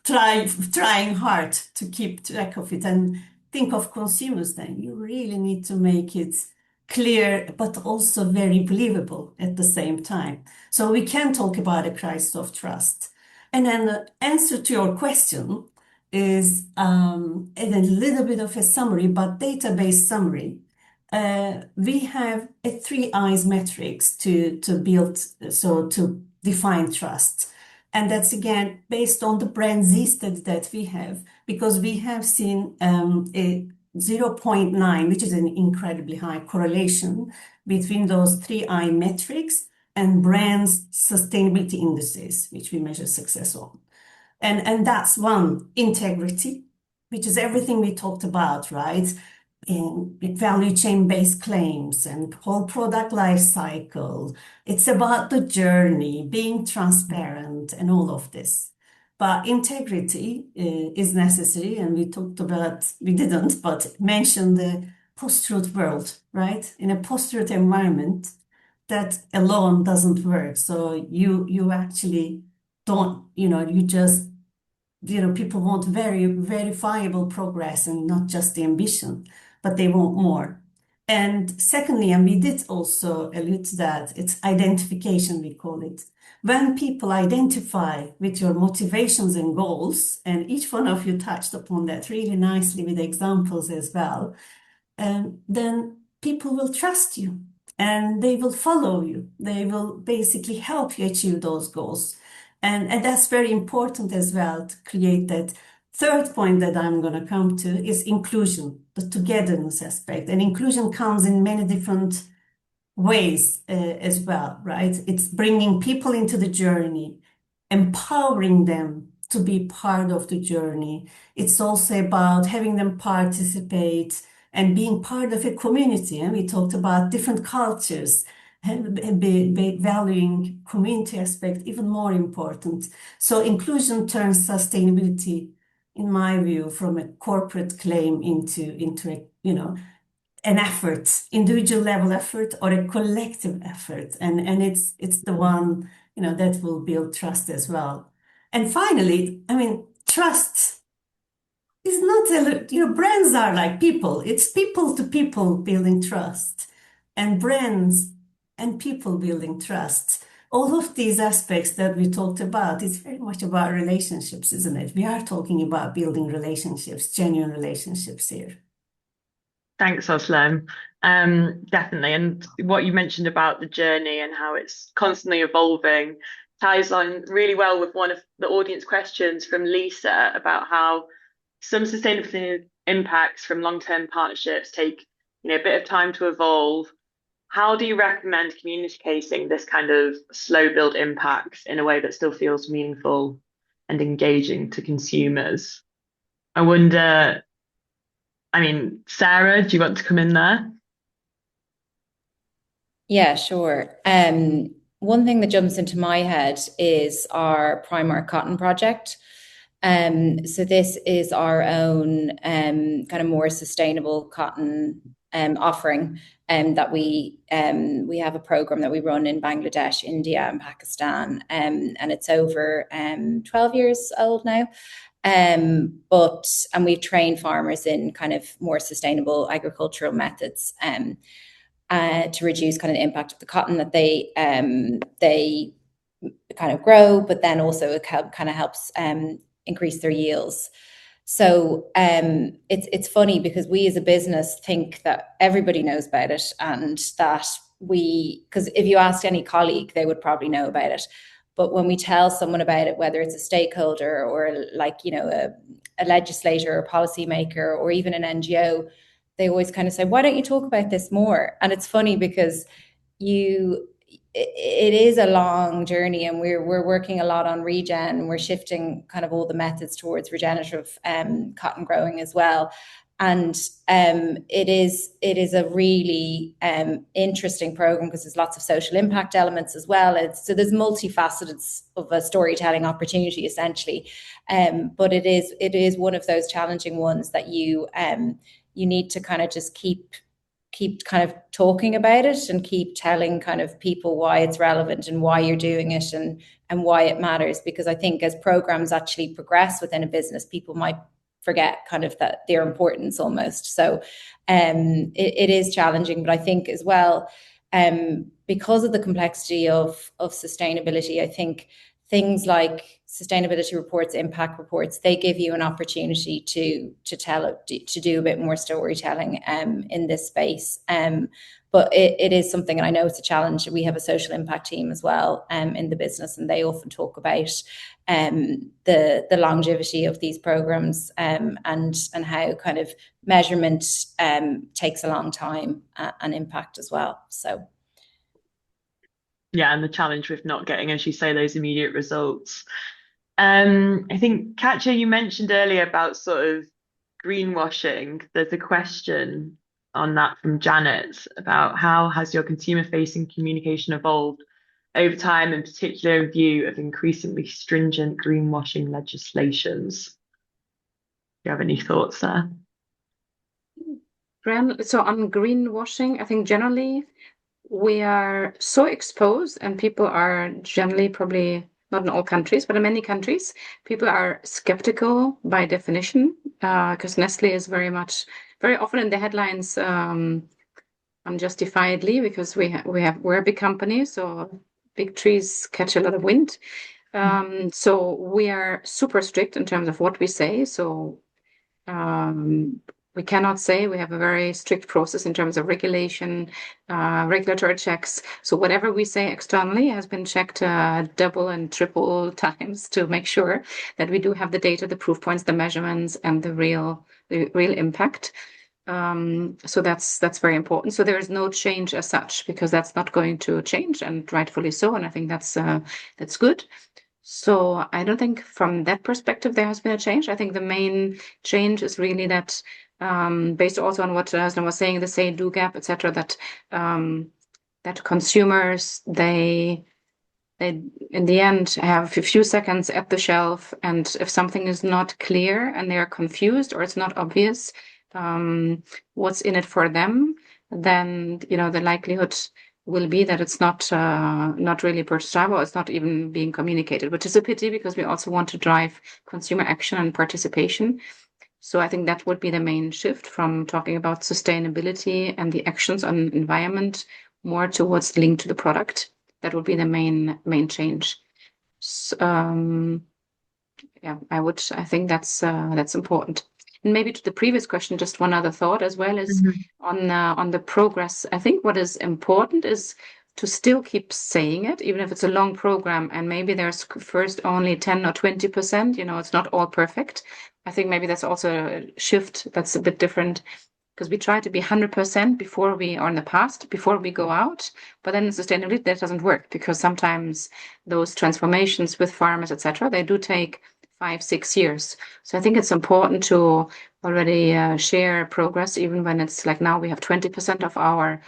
trying hard to keep track of it. And think of consumers then. You really need to make it clear, but also very believable at the same time. So we can talk about a crisis of trust. And then the answer to your question is and a little bit of a summary, but database summary. We have a 3 eyes metrics to build, so to define trust. And that's again based on the brand Z study that we have, because we have seen a 0.9, which is an incredibly high correlation between those 3 eye metrics and brands' sustainability indices, which we measure success on. And that's one, integrity, which is everything we talked about, right? In value chain-based claims and whole product life cycle. It's about the journey, being transparent, and all of this. But integrity is necessary, and we didn't, but mentioned the post-truth world, right? In a post-truth environment, that alone doesn't work. So you actually don't, you just, people want very verifiable progress and not just the ambition, but they want more. And secondly, and we did also allude to that, it's identification, we call it. When people identify with your motivations and goals, and each one of you touched upon that really nicely with examples as well, then people will trust you and they will follow you. They will basically help you achieve those goals. And that's very important as well, to create that. Third point that I'm going to come to is inclusion, the togetherness aspect. And inclusion comes in many different ways as well, right? It's bringing people into the journey, empowering them to be part of the journey. It's also about having them participate and being part of a community. And we talked about different cultures, and valuing community aspect even more important. So inclusion turns sustainability, in my view, from a corporate claim into a, an effort, individual level effort or a collective effort. And it's the one, that will build trust as well. And finally, I mean, trust is not brands are like people. It's people to people building trust, and brands and people building trust. All of these aspects that we talked about, it's very much about relationships, isn't it? We are talking about building relationships, genuine relationships here. Thanks, Özlem. Definitely. And what you mentioned about the journey and how it's constantly evolving ties on really well with one of the audience questions from Lisa about how some sustainability impacts from long-term partnerships take, a bit of time to evolve. How do you recommend communicating this kind of slow build impacts in a way that still feels meaningful and engaging to consumers? I wonder, Sarah, do you want to come in there? Yeah, sure. One thing that jumps into my head is our Primark cotton project. So this is our own kind of more sustainable cotton offering, that we have a program that we run in Bangladesh, India, and Pakistan, and it's over 12 years old now. And we've trained farmers in kind of more sustainable agricultural methods to reduce kind of the impact of the cotton that they kind of grow, but then also it kind of helps increase their yields. So it's funny because we as a business think that everybody knows about it, and that because if you ask any colleague, they would probably know about it. But when we tell someone about it, whether it's a stakeholder or a legislator or policymaker or even an NGO, they always kind of say, why don't you talk about this more? And it's funny because it is a long journey, and we're working a lot on regen. We're shifting kind of all the methods towards regenerative cotton growing as well. And it is a really interesting program because there's lots of social impact elements as well. So there's multifacets of a storytelling opportunity essentially, but it is one of those challenging ones that you need to kind of just keep kind of talking about it and keep telling kind of people why it's relevant and why you're doing it and why it matters. Because I think as programs actually progress within a business, people might forget kind of that their importance almost. So it is challenging, but I think as well, because of the complexity of sustainability, I think things like sustainability reports, impact reports, they give you an opportunity to do a bit more storytelling in this space. But it is something, and I know it's a challenge. We have a social impact team as well in the business, and they often talk about the longevity of these programs and how kind of measurement takes a long time and impact as well. So. Yeah, and the challenge with not getting, as you say, those immediate results. I think, Katja, you mentioned earlier about sort of greenwashing. There's a question on that from Janet about how has your consumer-facing communication evolved over time, in particular in view of increasingly stringent greenwashing legislations. Do you have any thoughts there? So on greenwashing, I think generally we are so exposed, and people are generally, probably not in all countries, but in many countries, people are skeptical by definition, because Nestle is very often in the headlines unjustifiedly, because we're a big company, so big trees catch a lot of wind. So we are super strict in terms of what we say. So we cannot say. We have a very strict process in terms of regulation, regulatory checks. So whatever we say externally has been checked double and triple times to make sure that we do have the data, the proof points, the measurements, and the real impact. So that's very important. So there is no change as such, because that's not going to change, and rightfully so. And I think that's good. So I don't think from that perspective there has been a change. I think the main change is really that, based also on what Özlem was saying, the say-do gap, etc., that consumers, they in the end have a few seconds at the shelf, and if something is not clear and they are confused or it's not obvious what's in it for them, then the likelihood will be that it's not really purchasable, or it's not even being communicated, which is a pity because we also want to drive consumer action and participation. So I think that would be the main shift from talking about sustainability and the actions on environment more towards the link to the product. That would be the main change. Yeah, I think that's important. And maybe to the previous question, just one other thought as well is on the progress. I think what is important is to still keep saying it, even if it's a long program and maybe there's first only 10 or 20%, it's not all perfect. I think maybe that's also a shift that's a bit different, because we try to be 100% before we go out, but then in sustainability that doesn't work, because sometimes those transformations with farmers, etc., they do take 5-6 years. So I think it's important to already share progress, even when it's like now we have 20% of our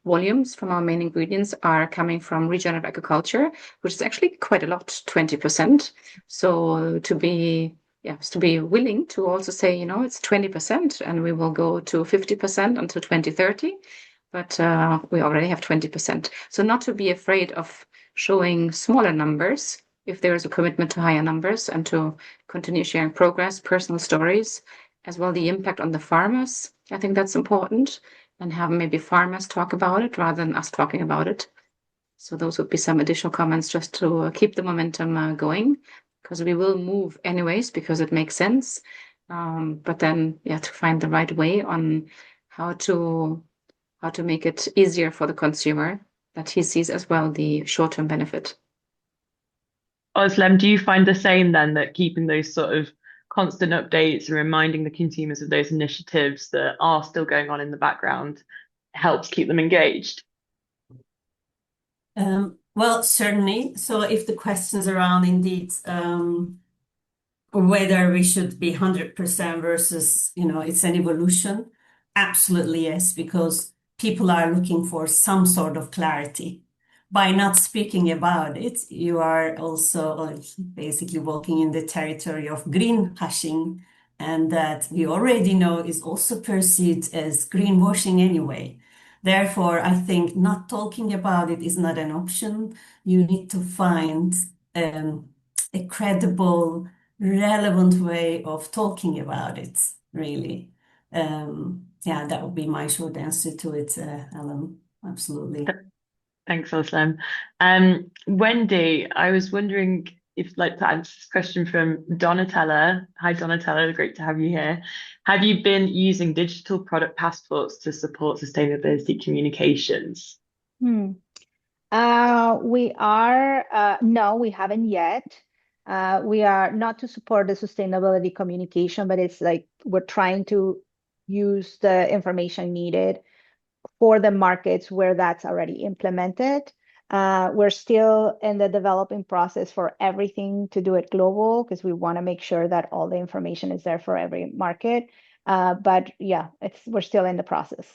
volumes from our main ingredients are coming from regenerative agriculture, which is actually quite a lot, 20%. So to be willing to also say, it's 20% and we will go to 50% until 2030, but we already have 20%. So not to be afraid of showing smaller numbers if there is a commitment to higher numbers, and to continue sharing progress, personal stories, as well the impact on the farmers. I think that's important, and have maybe farmers talk about it rather than us talking about it. So those would be some additional comments just to keep the momentum going, because we will move anyways because it makes sense. But then, to find the right way on how to make it easier for the consumer, that he sees as well the short-term benefit. Özlem, do you find the same then, that keeping those sort of constant updates and reminding the consumers of those initiatives that are still going on in the background helps keep them engaged? Well, certainly. So if the questions around indeed whether we should be 100% versus, it's an evolution, absolutely yes, because people are looking for some sort of clarity. By not speaking about it, you are also basically walking in the territory of greenhushing, and that we already know is also perceived as greenwashing anyway. Therefore, I think not talking about it is not an option. You need to find a credible, relevant way of talking about it, really. That would be my short answer to it, Ellen. Absolutely. Thanks, Özlem. Wendy, I was wondering if you'd like to answer this question from Donatella. Hi, Donatella, great to have you here. Have you been using digital product passports to support sustainability communications? We are, no, we haven't yet. We are not to support the sustainability communication, but it's like we're trying to use the information needed for the markets where that's already implemented. We're still in the developing process for everything to do it global, because we want to make sure that all the information is there for every market. But yeah, we're still in the process.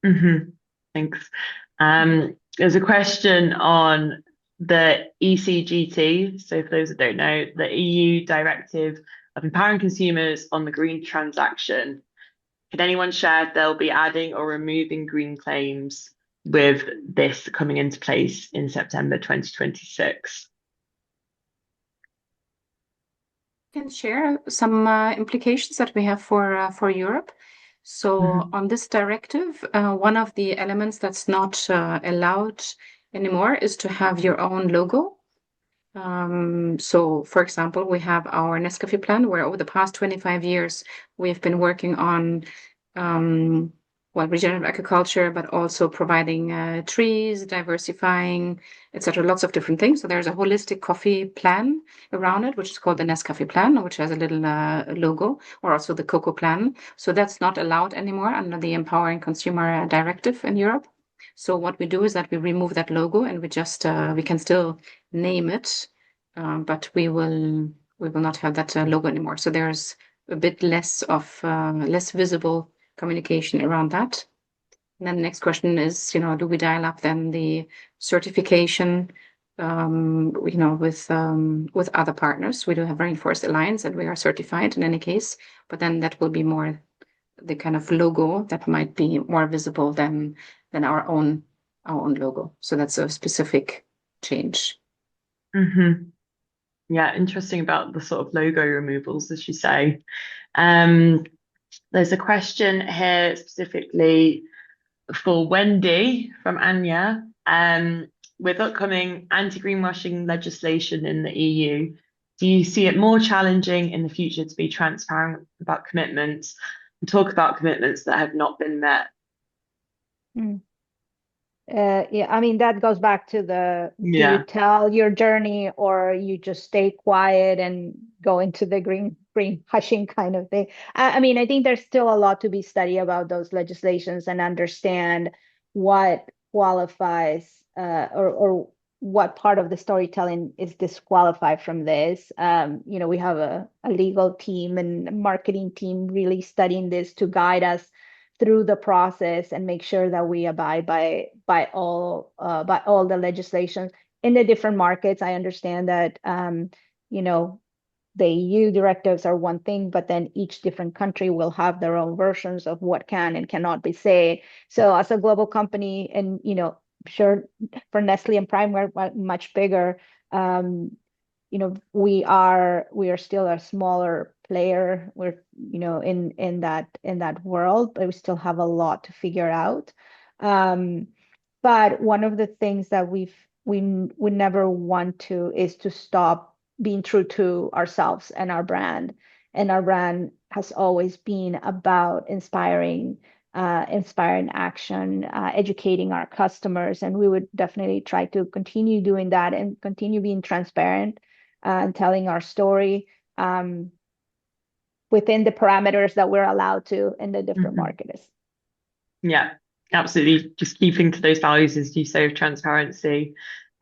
Thanks. There's a question on the ECGT. So for those that don't know, the EU Directive of Empowering Consumers on the Green Transaction. Can anyone share if they'll be adding or removing green claims with this coming into place in September 2026? I can share some implications that we have for Europe. So on this directive, one of the elements that's not allowed anymore is to have your own logo. So, for example, we have our Nescafé plan, where over the past 25 years, we've been working on regenerative agriculture, but also providing trees, diversifying, etc., lots of different things. So there's a holistic coffee plan around it, which is called the Nescafé plan, which has a little logo, or also the cocoa plan. So that's not allowed anymore under the Empowering Consumer Directive in Europe. So what we do is that we remove that logo, and we just we can still name it but we will not have that logo anymore. So there's a bit less of less visible communication around that. And then the next question is, do we dial up then the certification, with other partners? We do have Rainforest Alliance, and we are certified in any case, but then that will be more the kind of logo that might be more visible than our own logo. So that's a specific change. Mm-hmm. Yeah, interesting about the sort of logo removals, as you say. There's a question here specifically for Wendy from Anya. With upcoming anti-greenwashing legislation in the EU, do you see it more challenging in the future to be transparent about commitments and talk about commitments that have not been met? Yeah, I mean, that goes back to do you tell your journey, or you just stay quiet and go into the green hushing kind of thing? I mean, I think there's still a lot to be studied about those legislations and understand what qualifies or what part of the storytelling is disqualified from this. We have a legal team and a marketing team really studying this to guide us through the process and make sure that we abide by all the legislation in the different markets. I understand that the EU directives are one thing, but then each different country will have their own versions of what can and cannot be said. So as a global company, and sure, for Nestle and Primark, we're much bigger. We are still a smaller player. We're in that world, but we still have a lot to figure out. But one of the things that we never want to is to stop being true to ourselves and our brand. And our brand has always been about inspiring action, educating our customers, and we would definitely try to continue doing that and continue being transparent and telling our story within the parameters that we're allowed to in the different markets. Yeah, absolutely. Just keeping to those values, as you say, of transparency.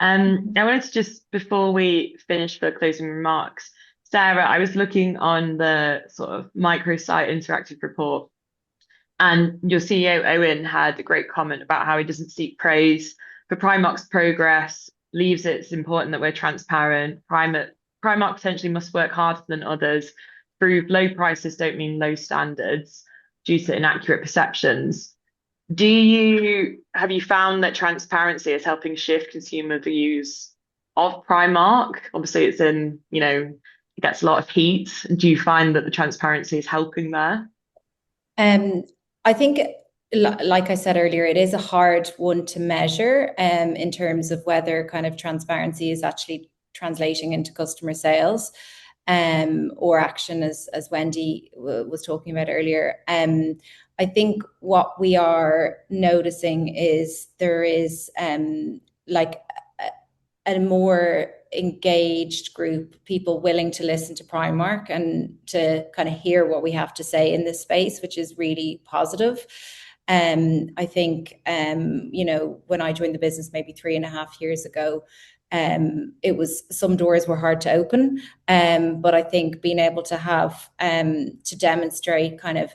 I wanted to just, before we finish for closing remarks, Sarah, I was looking on the sort of microsite interactive report, and your CEO, Owen, had a great comment about how he doesn't seek praise for Primark's progress, believes it's important that we're transparent. Primark potentially must work harder than others, prove low prices don't mean low standards due to inaccurate perceptions. Have you found that transparency is helping shift consumer views of Primark? Obviously, it gets a lot of heat. Do you find that the transparency is helping there? I think, like I said earlier, it is a hard one to measure in terms of whether kind of transparency is actually translating into customer sales or action, as Wendy was talking about earlier. I think what we are noticing is there is like a more engaged group, people willing to listen to Primark and to kind of hear what we have to say in this space, which is really positive. I think, when I joined the business maybe 3.5 years ago, it was, some doors were hard to open. But I think being able to have, to demonstrate kind of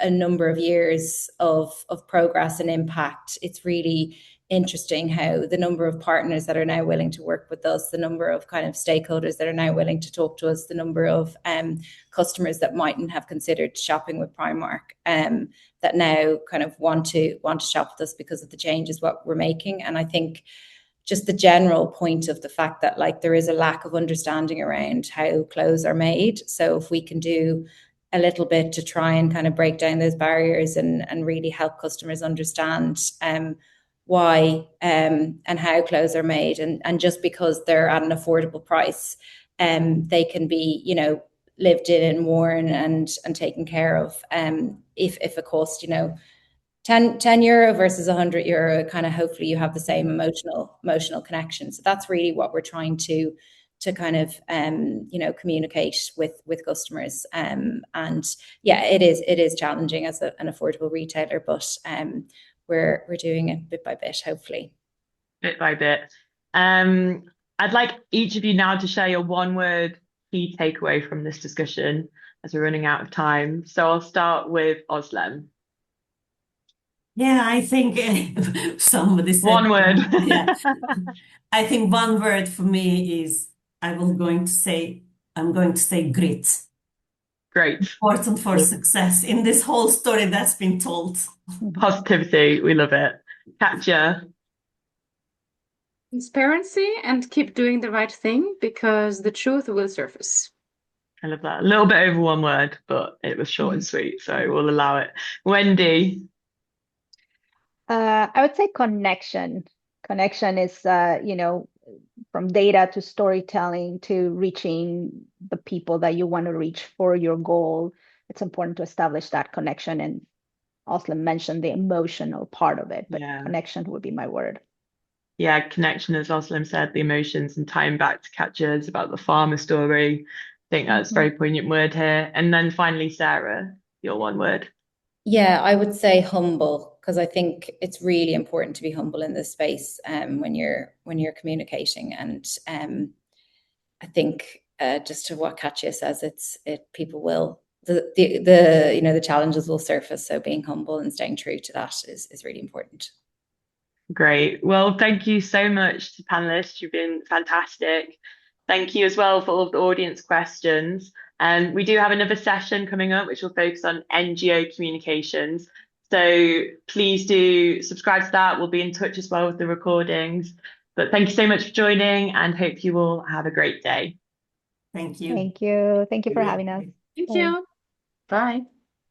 a number of years of progress and impact, it's really interesting how the number of partners that are now willing to work with us, the number of kind of stakeholders that are now willing to talk to us, the number of customers that mightn't have considered shopping with Primark, that now kind of want to shop with us because of the changes what we're making. And I think just the general point of the fact that like there is a lack of understanding around how clothes are made. So if we can do a little bit to try and kind of break down those barriers and really help customers understand why and how clothes are made, and just because they're at an affordable price, they can be, lived in and worn and taken care of. If it costs, 10 euro versus 100 euro, kind of hopefully you have the same emotional connection. So that's really what we're trying to kind of communicate with customers. And yeah, it is challenging as an affordable retailer, but we're doing it bit by bit, hopefully. Bit by bit. I'd like each of you now to share your one word key takeaway from this discussion as we're running out of time. So I'll start with Oslem. Yeah, I think somebody said, One word. yeah. I think one word for me is I'm going to say grit. Great. Important for success in this whole story that's been told. Positivity, we love it. Katja. Transparency and keep doing the right thing because the truth will surface. I love that. A little bit over one word, but it was short and sweet, so we'll allow it. Wendy. I would say connection. Connection is, from data to storytelling to reaching the people that you want to reach for your goal. It's important to establish that connection. And Oslem mentioned the emotional part of it, but connection would be my word. Yeah, connection, as Oslem said, the emotions and tying back to Katja's about the farmer story. I think that's a very poignant word here. And then finally, Sarah, your one word. Yeah, I would say humble, because I think it's really important to be humble in this space when you're communicating. And I think just to what Katja says, people will the challenges will surface. So being humble and staying true to that is really important. Great. Well, thank you so much to panelists. You've been fantastic. Thank you as well for all of the audience questions. And we do have another session coming up, which will focus on NGO communications. So please do subscribe to that. We'll be in touch as well with the recordings. But thank you so much for joining and hope you all have a great day. Thank you. Thank you. Thank you for having us. Thank you. Bye.